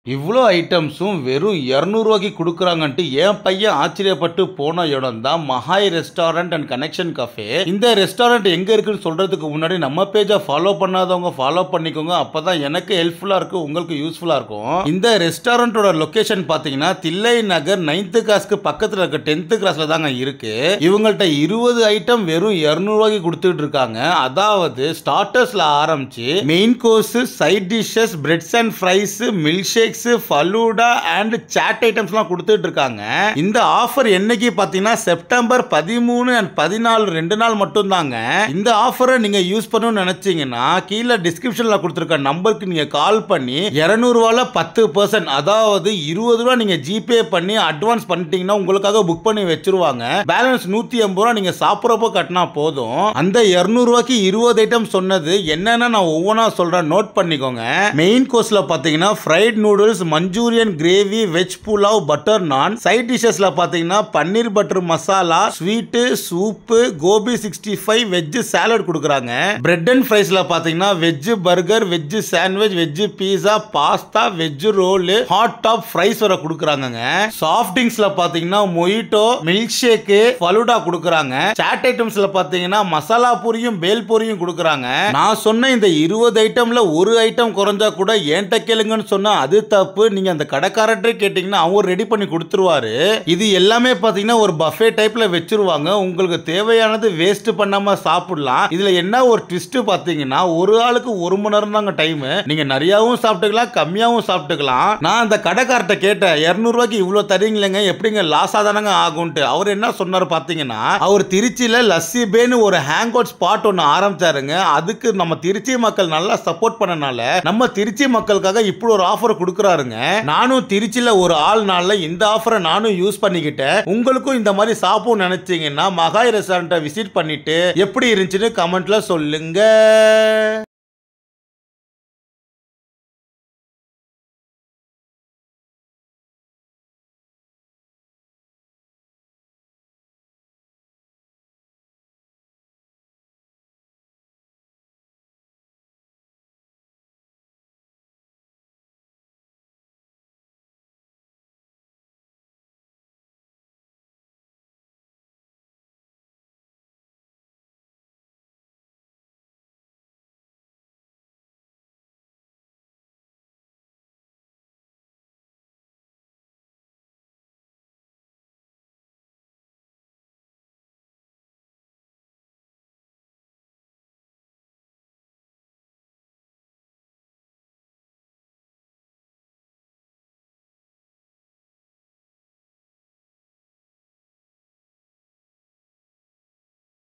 இவ்ளோ ஐட்டம்ஸும் வெறும் ₹200 குடுக்குறாங்கன்ட்டு என் பையன் ஆச்சரியப்பட்டு போன இடம் தான் மஹாய் ரெஸ்டாரண்ட் அண்ட் கனெக்ஷன் கஃபே. இந்த ரெஸ்டாரண்ட் எங்க இருக்குன்னு சொல்றதுக்கு முன்னாடி நம்ம பேஜை ஃபாலோ பண்ணாதவங்க ஃபாலோ பண்ணிக்கோங்க. அப்பதான் எனக்கு ஹெல்ப்ஃபுல்லா இருக்கும், உங்களுக்கு யூஸ்ஃபுல்லா இருக்கும். இந்த ரெஸ்டாரண்டோட லொகேஷன் பாத்தீங்கன்னா தில்லை நகர் 9th கிராஸ்க்கு பக்கத்துல இருக்க 10th கிராஸ்ல தாங்க இருக்கு. இவங்கள்ட்ட 20 ஐட்டம் வெறும் ₹200 கொடுத்துட்டு இருக்காங்க. அதாவது ஸ்டார்டர்ஸ்ல ஆரம்பிச்சு main course, side dishes, breads and fries, milkshake, falooda and chaat ஐட்டம்ஸ்லாம் கொடுத்துட்டு இருக்காங்க. இந்த ஆஃபர் என்னைக்கு பாத்தீங்கன்னா செப்டம்பர் 13 and 14 2 நாள் மட்டும் தாங்க. இந்த ஆஃபரை நீங்க யூஸ் பண்ணணும்னு நினைச்சீங்கன்னா கீழே டிஸ்கிரிப்ஷன்ல கொடுத்திருக்க நம்பருக்கு நீங்க கால் பண்ணி ₹200 10%, அதாவது ₹20 நீங்க ஜிபே பண்ணி அட்வான்ஸ் பண்ணிட்டீங்கன்னா உங்களுக்காக புக் பண்ணி வச்சிருவாங்க. பேலன்ஸ் ₹180 நீங்க சாப்பிட்றப்போ கட்டினா போதும். அந்த ₹200 20 ஐட்டம் சொன்னது என்னன்னா நான் ஒவ்வொன்றா சொல்றேன், நோட் பண்ணிக்கோங்க. மெயின் கோர்ஸ்ல பாத்தீங்கன்னா fried noodles, Manchurian gravy, veg pulao, butter naan. Side டிஷஸ்ல பாத்தீங்கன்னா paneer butter masala, sweet, soup, gobi 65, veg salad கொடுக்குறாங்க. பிரெட் அண்ட் ஃப்ரைஸ்ல பாத்தீங்கன்னா veg burger, veg sandwich, veg pizza, pasta, veg roll, hot top fries வர கொடுக்குறாங்க. சாஃப்ட் ட்ரிங்க்ஸ்ல பாத்தீங்கன்னா மொயிட்டோ, மில்க் ஷேக், ஃபலூடா கொடுக்குறாங்க. சாட் ஐட்டம்ஸ்ல பாத்தீங்கன்னா மசாலா பூரியும் பேல் பூரியும் கொடுக்குறாங்க. நான் சொன்ன இந்த 20 ஐட்டம்ல ஒரு ஐட்டம் குறைஞ்சா கூட என்கிட்ட கேளுங்கன்னு சொன்னா அது தப்பு. நீங்க அந்த கடைக்காரர்கிட்ட கேட்டீங்கன்னா அவங்க ரெடி பண்ணி கொடுத்துருவாரு. இது எல்லாமே பாத்தீங்கன்னா ஒரு பஃபே டைப்ல வச்சிருவாங்க. உங்களுக்கு தேவையானது வேஸ்ட் பண்ணாம சாப்பிடலாம். இதுல என்ன ஒரு ட்விஸ்ட் பாத்தீங்கன்னா ஒரு ஆளுக்கு 1 மணி நேரம் தாங்க டைம். நீங்க நிறையாவும் சாப்பிட்டுக்கலாம், கம்மியாவும் சாப்பிட்டுக்கலாம். நான் அந்த கடைக்காரர்கிட்ட கேட்டேன், ₹200 இவ்வளவு தரீங்களேங்க, எப்படிங்க லாஸ் ஆதானங்க ஆகும்ட்டு. அவர் என்ன சொன்னார் பாத்தீங்கன்னா, அவர் திருச்சியில லஸ்ஸி பேன்னு ஒரு ஹேங் அவுட் ஸ்பாட் ஒன்னு ஆரம்பிச்சாருங்க. அதுக்கு நம்ம திருச்சி மக்கள் நல்லா சப்போர்ட் பண்ணனால நம்ம திருச்சி மக்களுக்காக இப்படி ஒரு ஆஃபர் கொடுக்குறாருங்க. நானும் திருச்சியில ஒரு ஆள் நாள்ல இந்த ஆஃபரை நானும் யூஸ் பண்ணிக்கிட்டேன். உங்களுக்கும் இந்த மாதிரி சாப்பிடணும்னு நினைச்சீங்கன்னா மகாய் ரெஸ்டாரண்ட்டை விசிட் பண்ணிட்டு எப்படி இருந்துச்சுன்னு கமெண்ட்ல சொல்லுங்க.